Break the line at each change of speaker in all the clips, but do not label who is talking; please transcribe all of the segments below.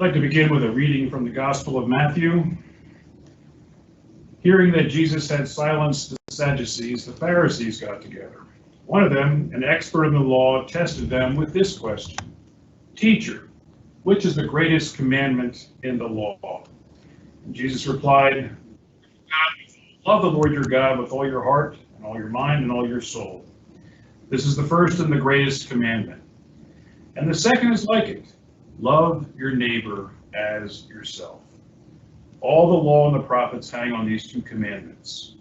I'd like to begin with a reading from the Gospel of Matthew. Hearing that Jesus had silenced the Sadducees, the Pharisees got together. One of them, an expert in the law, tested them with this question: "Teacher, which is the greatest commandment in the law?" And Jesus replied, "Love the Lord your God with all your heart and all your mind and all your soul. This is the first and the greatest commandment. And the second is like it: love your neighbor as yourself. All the law and the prophets hang on these two commandments."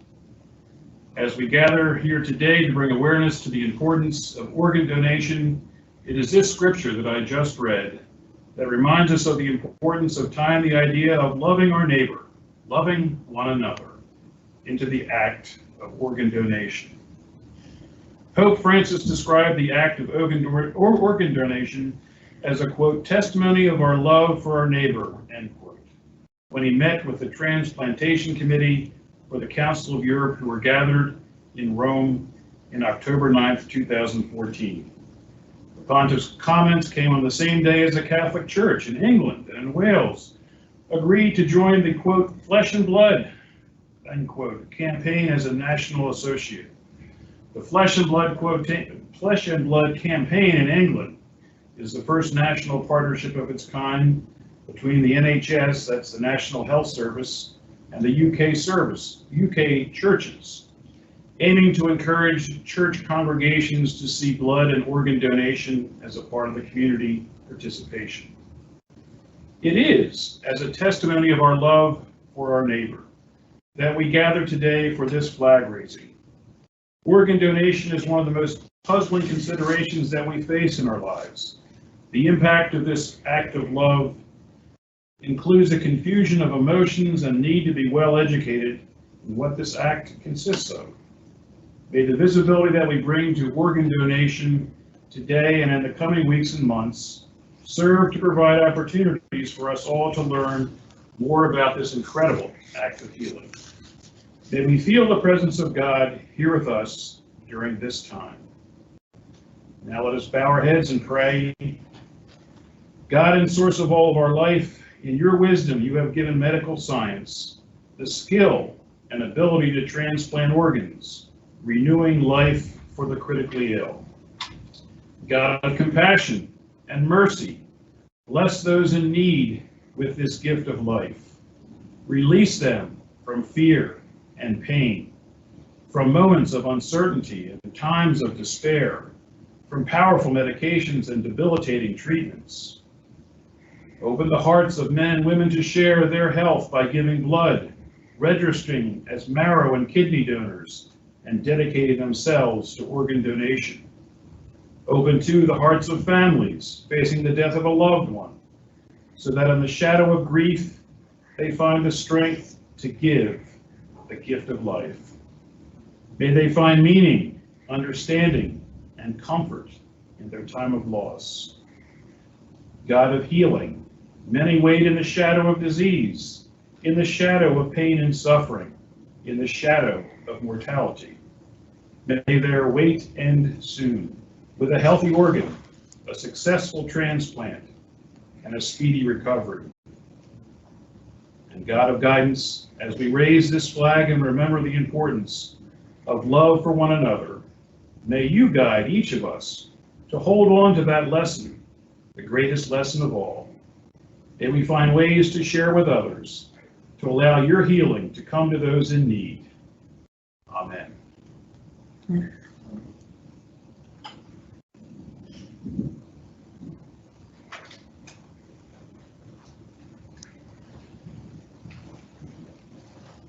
As we gather here today to bring awareness to the importance of organ donation, it is this scripture that I just read that reminds us of the importance of tying the idea of loving our neighbor, loving one another, into the act of organ donation. Pope Francis described the act of organ donation as a, quote, "testimony of our love for our neighbor," end quote, when he met with the Transplantation Committee for the Council of Europe, who were gathered in Rome in October 9th, 2014. The Pontiff's comments came on the same day as the Catholic Church in England and in Wales agreed to join the, quote, "Flesh and Blood," end quote, campaign as a national associate. The Flesh and Blood campaign in England is the first national partnership of its kind between the NHS, that's the National Health Service, and the UK churches, aiming to encourage church congregations to see blood and organ donation as a part of the community participation. It is as a testimony of our love for our neighbor that we gather today for this flag raising. Organ donation is one of the most puzzling considerations that we face in our lives. The impact of this act of love includes a confusion of emotions and need to be well educated in what this act consists of. May the visibility that we bring to organ donation today and in the coming weeks and months serve to provide opportunities for us all to learn more about this incredible act of healing. May we feel the presence of God here with us during this time. Now let us bow our heads and pray. God and source of all of our life, in your wisdom you have given medical science the skill and ability to transplant organs, renewing life for the critically ill. God of compassion and mercy, bless those in need with this gift of life. Release them from fear and pain, from moments of uncertainty and times of despair, from powerful medications and debilitating treatments. Open the hearts of men and women to share their health by giving blood, registering as marrow and kidney donors, and dedicating themselves to organ donation. Open too the hearts of families facing the death of a loved one, so that in the shadow of grief they find the strength to give the gift of life. May they find meaning, understanding, and comfort in their time of loss. God of healing, many wait in the shadow of disease, in the shadow of pain and suffering, in the shadow of mortality. May their wait end soon with a healthy organ, a successful transplant, and a speedy recovery. And God of guidance, as we raise this flag and remember the importance of love for one another, may you guide each of us to hold on to that lesson, the greatest lesson of all. May we find ways to share with others, to allow your healing to come to those in need. Amen.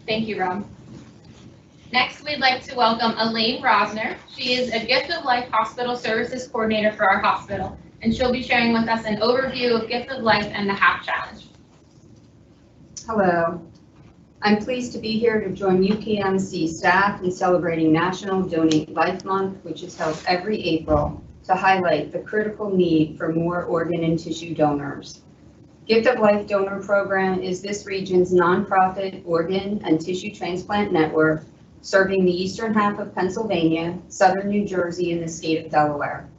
Thank you, Rob. Next, we'd like to welcome Elaine Rosner. She is a Gift of Life Hospital Services Coordinator for our hospital, and she'll be sharing with us an overview of Gift of Life and the HAP Challenge.
Hello. I'm pleased to be here to join UKMC staff in celebrating National Donate Life Month, which is held every April to highlight the critical need for more organ and tissue donors. Gift of Life Donor Program is this region's nonprofit organ and tissue transplant network serving the eastern half of Pennsylvania, southern New Jersey, and the state of Delaware.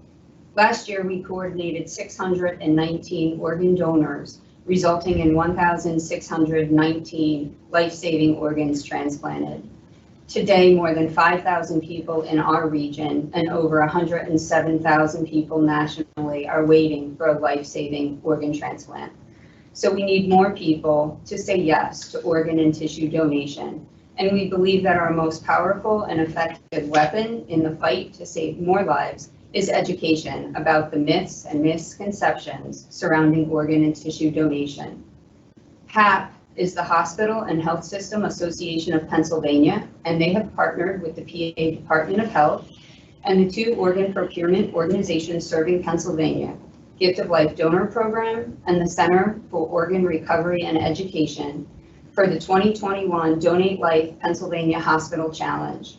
Last year, we coordinated 619 organ donors resulting in 1,619 life-saving organs transplanted. Today, more than 5,000 people in our region and over 107,000 people nationally are waiting for a life-saving organ transplant. So we need more people to say yes to organ and tissue donation. And we believe that our most powerful and effective weapon in the fight to save more lives is education about the myths and misconceptions surrounding organ and tissue donation. HAP is the Hospital and Health System Association of Pennsylvania, and they have partnered with the PA Department of Health and the two organ procurement organizations serving Pennsylvania, Gift of Life Donor Program and the Center for Organ Recovery and Education, for the 2021 Donate Life Pennsylvania Hospital Challenge.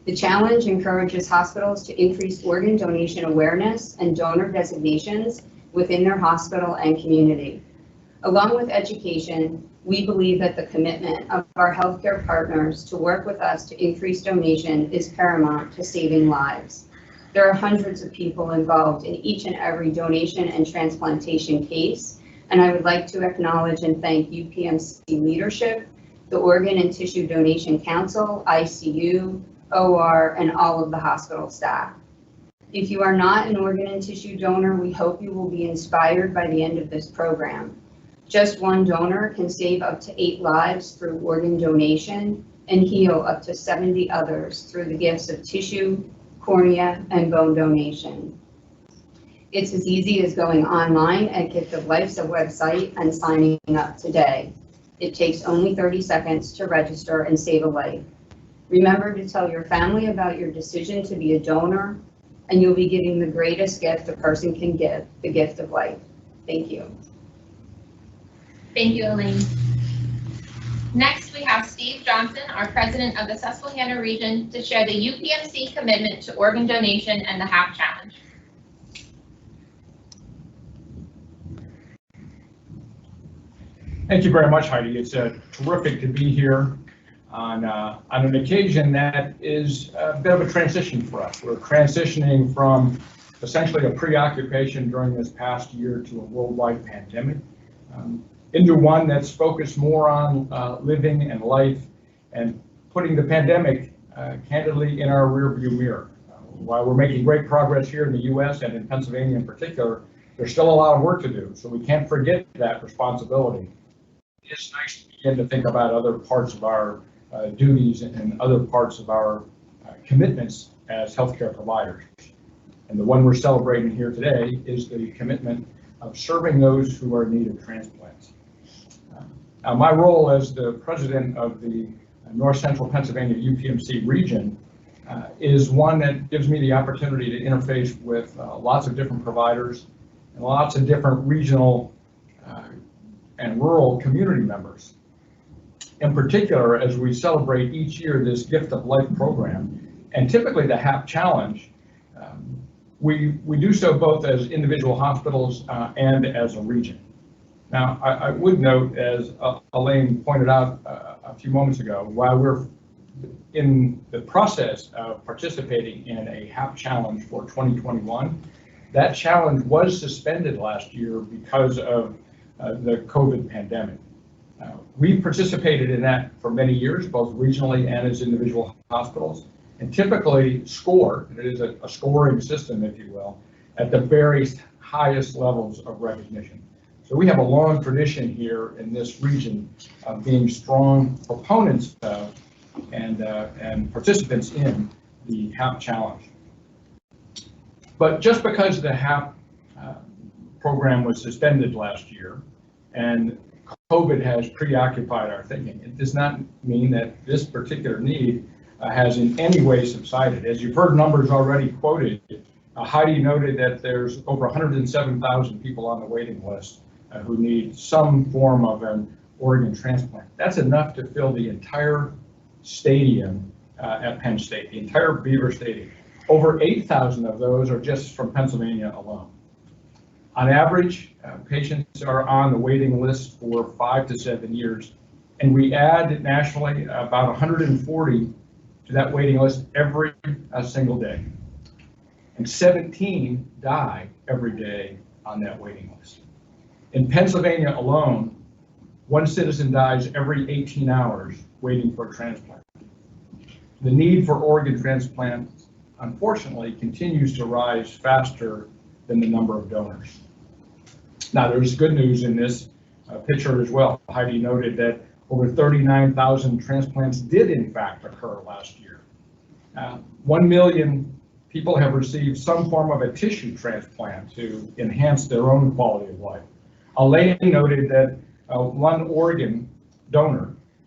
The challenge encourages hospitals to increase organ donation awareness and donor designations within their hospital and community. Along with education, we believe that the commitment of our healthcare partners to work with us to increase donation is paramount to saving lives. There are hundreds of people involved in each and every donation and transplantation case, and I would like to acknowledge and thank UPMC leadership, the Organ and Tissue Donation Council, ICU, OR, and all of the hospital staff. If you are not an organ and tissue donor, we hope you will be inspired by the end of this program. Just one donor can save up to 8 lives through organ donation and heal up to 70 others through the gifts of tissue, cornea, and bone donation. It's as easy as going online at Gift of Life's website and signing up today. It takes only 30 seconds to register and save a life. Remember to tell your family about your decision to be a donor, and you'll be giving the greatest gift a person can give, the gift of life. Thank you.
Thank you, Elaine. Next, we have Steve Johnson, our president of the Susquehanna region, to share the UPMC commitment to organ donation and the HAP Challenge.
Thank you very much, Heidi. It's terrific to be here on an occasion that is a bit of a transition for us. We're transitioning from essentially a preoccupation during this past year to a worldwide pandemic into one that's focused more on living and life and putting the pandemic candidly in our rearview mirror. While we're making great progress here in the U.S. and in Pennsylvania in particular, there's still a lot of work to do, so we can't forget that responsibility. It's nice to begin to think about other parts of our duties and other parts of our commitments as healthcare providers. And the one we're celebrating here today is the commitment of serving those who are in need of transplants. Now, my role as the president of the North Central Pennsylvania UPMC region is one that gives me the opportunity to interface with lots of different providers and lots of different regional and rural community members. In particular, as we celebrate each year this Gift of Life program, and typically the HAP Challenge, we do so both as individual hospitals and as a region. Now, I would note, as Elaine pointed out a few moments ago, while we're in the process of participating in a HAP Challenge for 2021, that challenge was suspended last year because of the COVID pandemic. We participated in that for many years, both regionally and as individual hospitals, and typically score, it is a scoring system, if you will, at the very highest levels of recognition. So we have a long tradition here in this region of being strong proponents of and participants in the HAP Challenge. But just because the HAP program was suspended last year and COVID has preoccupied our thinking, it does not mean that this particular need has in any way subsided. As you've heard numbers already quoted, Heidi noted that there's over 107,000 people on the waiting list who need some form of an organ transplant. That's enough to fill the entire stadium at Penn State, the entire Beaver Stadium. Over 8,000 of those are just from Pennsylvania alone. On average, patients are on the waiting list for 5 to 7 years, and we add nationally about 140 to that waiting list every single day. And 17 die every day on that waiting list. In Pennsylvania alone, one citizen dies every 18 hours waiting for a transplant. The need for organ transplants, unfortunately, continues to rise faster than the number of donors. Now, there's good news in this picture as well. Heidi noted that over 39,000 transplants did in fact occur last year. 1 million people have received some form of a tissue transplant to enhance their own quality of life. Elaine noted that one organ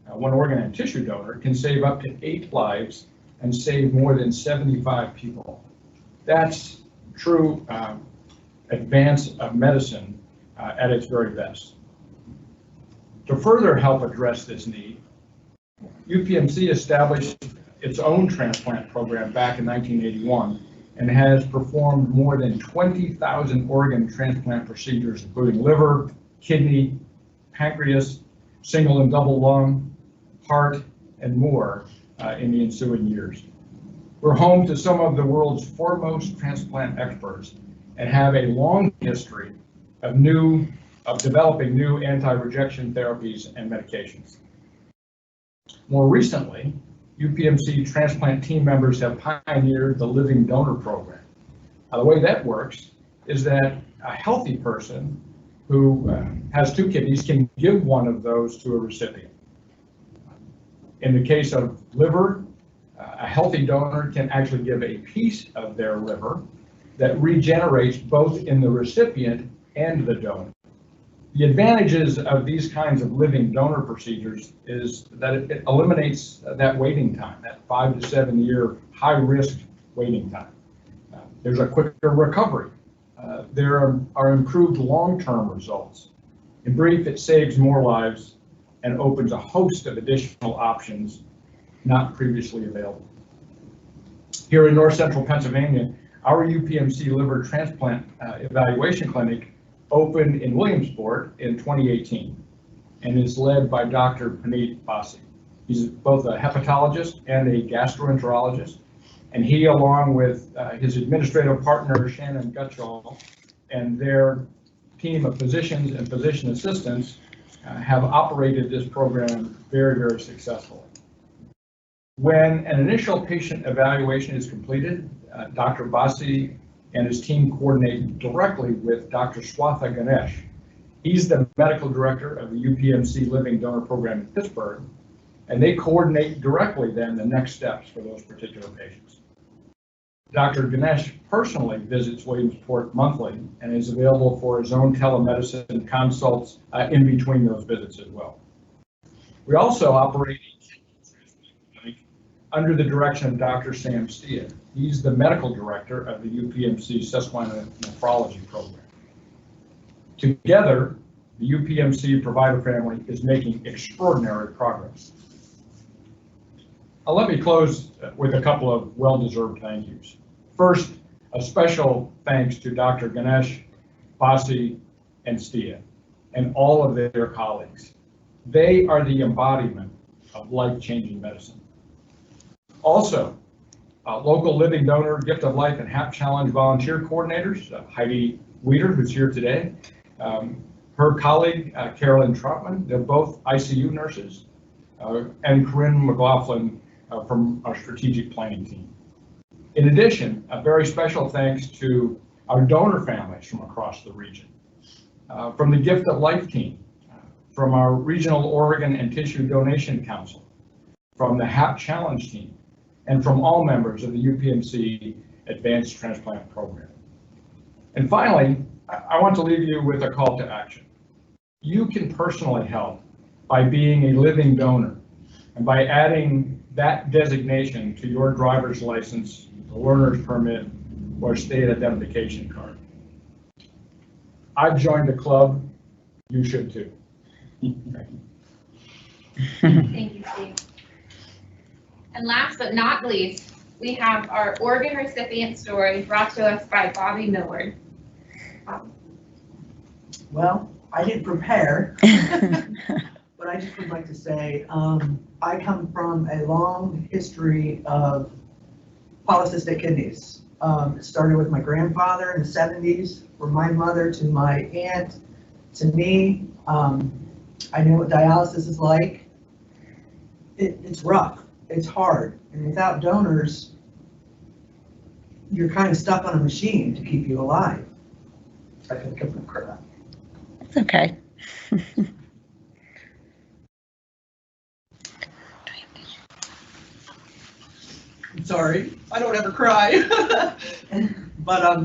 and tissue donor can save up to 8 lives and save more than 75 people. That's true advance of medicine at its very best. To further help address this need, UPMC established its own transplant program back in 1981 and has performed more than 20,000 organ transplant procedures, including liver, kidney, pancreas, single and double lung, heart, and more in the ensuing years. We're home to some of the world's foremost transplant experts and have a long history of developing new anti-rejection therapies and medications. More recently, UPMC transplant team members have pioneered the Living Donor Program. Now, the way that works is that a healthy person who has 2 kidneys can give one of those to a recipient. In the case of liver, a healthy donor can actually give a piece of their liver that regenerates both in the recipient and the donor. The advantages of these kinds of living donor procedures is that it eliminates that waiting time, that 5 to 7 year high risk waiting time. There's a quicker recovery. There are improved long-term results. In brief, it saves more lives and opens a host of additional options not previously available. Here in North Central Pennsylvania, our UPMC liver transplant evaluation clinic opened in Williamsport in 2018 and is led by Dr. Puneet Basi. He's both a hepatologist and a gastroenterologist, and he, along with his administrative partner, Shannon Gutschall, and their team of physicians and physician assistants have operated this program very, very successfully. When an initial patient evaluation is completed, Dr. Basi and his team coordinate directly with Dr. Swatha Ganesh. He's the medical director of the UPMC Living Donor Program in Pittsburgh, and they coordinate directly then the next steps for those particular patients. Dr. Ganesh personally visits Williamsport monthly and is available for his own telemedicine consults in between those visits as well. We also operate under the direction of Dr. Sam Stia. He's the medical director of the UPMC Susquehanna Nephrology Program. Together, the UPMC provider family is making extraordinary progress. Let me close with a couple of well-deserved thank yous. First, a special thanks to Dr. Ganesh, Basi, and Stia, and all of their colleagues. They are the embodiment of life-changing medicine. Also, local Living Donor, Gift of Life, and HAP Challenge volunteer coordinators, Heidi Weeder, who's here today, her colleague, Carolyn Trotman, they're both ICU nurses, and Corinne McLaughlin from our strategic planning team. In addition, a very special thanks to our donor families from across the region, from the Gift of Life team, from our Regional Organ and Tissue Donation Council, from the HAP Challenge team, and from all members of the UPMC Advanced Transplant Program. And finally, I want to leave you with a call to action. You can personally help by being a living donor and by adding that designation to your driver's license, a learner's permit, or state identification card. I've joined the club. You should too.
Thank you, Steve. And last but not least, we have our organ recipient story brought to us by Bobby Millward.
Well, I didn't prepare, but I just would like to say I come from a long history of polycystic kidneys. It started with my grandfather in the 70s, from my mother to my aunt, To me, I know what dialysis is like. It's rough, it's hard, and without donors, you're kind of stuck on a machine to keep you alive. I think I'm cry.
It's okay.
I'm sorry, I don't ever cry. But,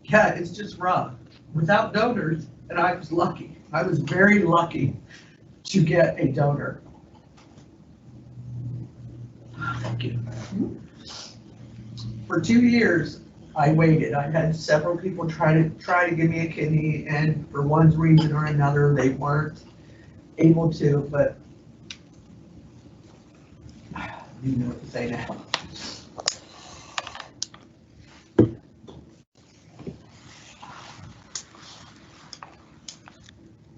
yeah, it's just rough. Without donors, and I was lucky, I was very lucky to get a donor. Thank you. For 2 years, I waited. I had several people try to give me a kidney, and for one reason or another, they weren't able to, but you know what to say now.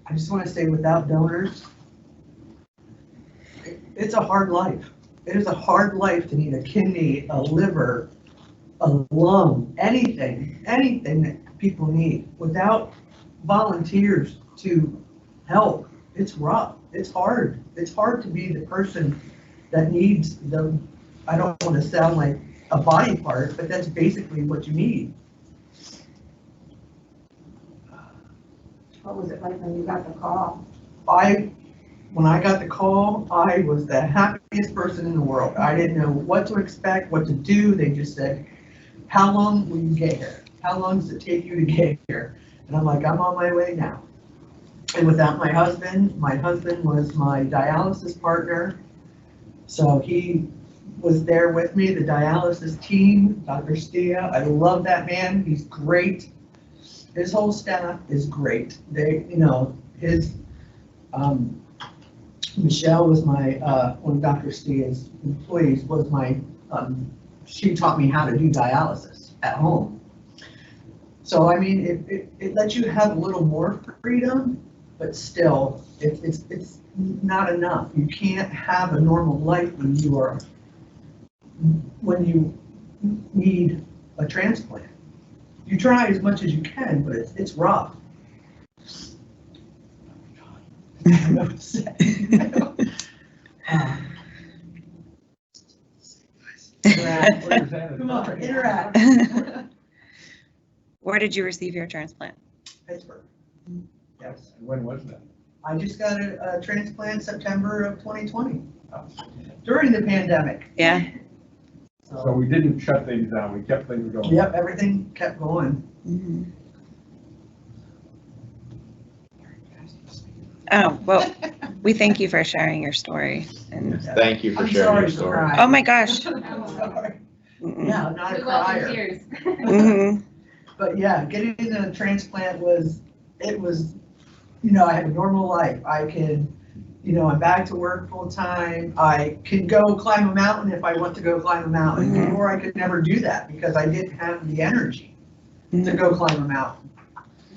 I just want to say, without donors, it's a hard life. It is a hard life to need a kidney, a liver, a lung, anything that people need. Without volunteers to help, it's rough. It's hard. It's hard to be the person that needs the, I don't want to sound like a body part, but that's basically what you need.
What was it like when you got the call?
When I got the call, I was the happiest person in the world. I didn't know what to expect, what to do. They just said, how long will you get here? How long does it take you to get here? And I'm like, I'm on my way now. And without my husband was my dialysis partner. So he was there with me, the dialysis team, Dr. Stia. I love that man. He's great. His whole staff is great. They, you know, Michelle was my, one of Dr. Stia's employees was my, she taught me how to do dialysis at home. So, I mean, it lets you have a little more freedom, but still, it's not enough. You can't have a normal life when you need a transplant. You try as much as you can, but it's rough. I know what to say. Come on, interact.
Where did you receive your transplant?
Pittsburgh. Yes.
When was that?
I just got a transplant September of 2020, during the pandemic.
Yeah.
So we didn't shut things down, we kept things going.
Yep, everything kept going.
Mhm. Oh, well, we thank you for sharing your story. And
Thank you for
I'm
sharing
sorry
your
for
story.
crying.
oh my gosh.
I'm sorry.
Mm-mm.
Yeah, I'm not a
We welcome
crier.
tears.
Mhm.
But yeah, getting the transplant was, you know, I had a normal life. I could, you know, I'm back to work full time. I can go climb a mountain if I want to go climb a mountain.
Mhm.
Before I could never do that because I didn't have the energy to
Mhm.
go climb a mountain.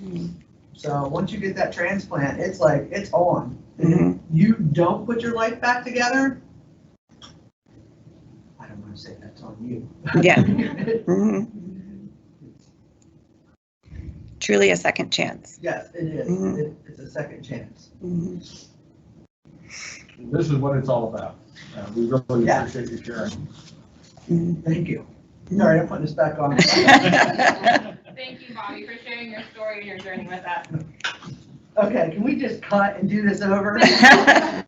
Mhm.
So once you get that transplant, it's like, it's on. And
Mhm.
if you don't put your life back together, I don't want to say that's on you.
Yeah. Mhm. Truly a second chance.
Yes, it is.
Mhm.
It's a second chance.
Mhm.
This is what it's all about. We really
Yeah.
appreciate you sharing.
Mhm.
Thank you. Sorry, I'm putting this back on.
Thank you, Bobby, for sharing your story and your journey with us.
Okay, can we just cut and do this over?
As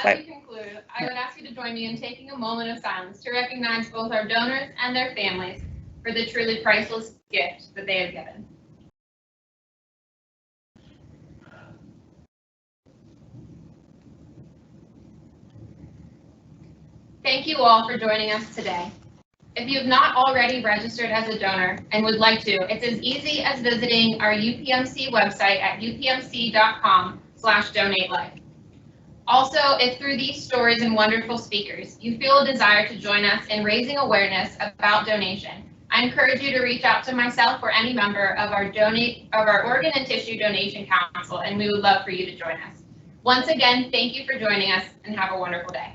we conclude, I would ask you to join me in taking a moment of silence to recognize both our donors and their families for the truly priceless gift that they have given. Thank you all for joining us today. If you have not already registered as a donor and would like to, it's as easy as visiting our UPMC website at upmc.com/donatelife. Also, if through these stories and wonderful speakers, you feel a desire to join us in raising awareness about donation, I encourage you to reach out to myself or any member of our Organ and Tissue Donation Council, and we would love for you to join us. Once again, thank you for joining us and have a wonderful day.